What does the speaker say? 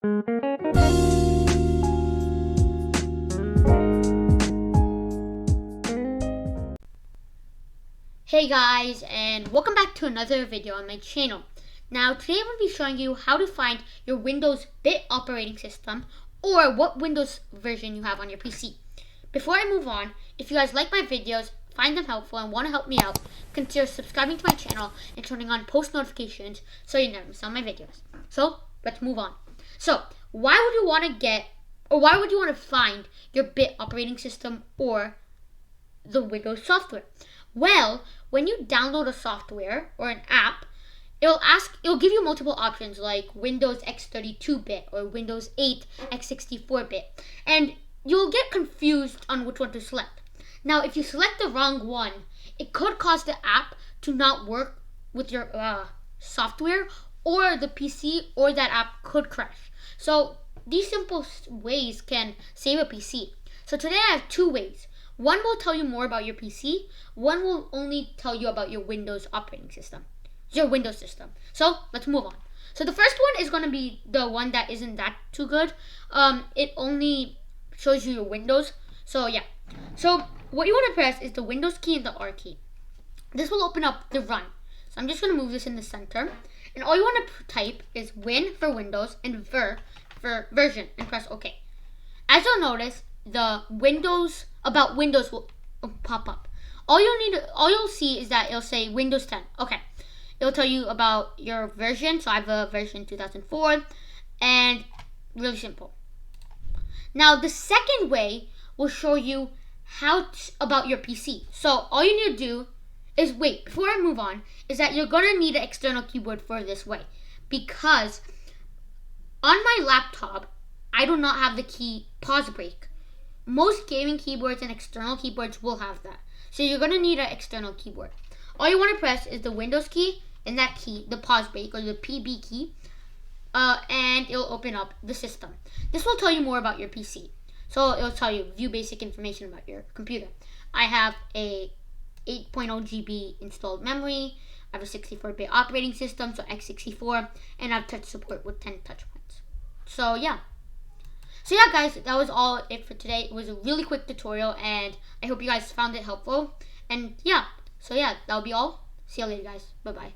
Hey guys, and welcome back to another video on my channel. Now today I'm going to be showing you how to find your Windows bit operating system or what Windows version you have on your PC. Before I move on, if you guys like my videos, find them helpful and want to help me out, consider subscribing to my channel and turning on post notifications so you never miss out on my videos. So let's move on. So why would you want to find your bit operating system or the Windows software? Well, when you download a software or an app, it'll give you multiple options like Windows x32-bit or Windows 8 x64-bit, and you'll get confused on which one to select. Now, if you select the wrong one, it could cause the app to not work with your software, or the PC or that app could crash. So these simple ways can save a PC. So today I have two ways. One will tell you more about your PC. One will only tell you about your Windows operating system, your Windows system. So let's move on. So the first one is going to be the one that isn't that too good. It only shows you your Windows. So yeah. So what you want to press is the Windows key and the R key. This will open up the run. So I'm just going to move this in the center. And all you want to type is win for Windows and ver for version and press OK. As you'll notice, the Windows will pop up. All you'll see is that it'll say Windows 10. Okay. It'll tell you about your version. So I have a version 2004 and really simple. Now the second way will show you about your PC. So all you need to do is wait. Before I move on, is that you're going to need an external keyboard for this way, because on my laptop I do not have the key pause break. Most gaming keyboards and external keyboards will have that. So you're going to need an external keyboard. All you want to press is the Windows key and that key, the pause break or the PB key, and it'll open up the system. This will tell you more about your PC. So it'll tell you view basic information about your computer. I have a 8.0 GB installed memory. I have a 64-bit operating system, so x64, and I have touch support with 10 touch points. So yeah. So yeah guys, that was all it for today. It was a really quick tutorial and I hope you guys found it helpful. And yeah, so yeah, that'll be all. See you later guys. Bye bye.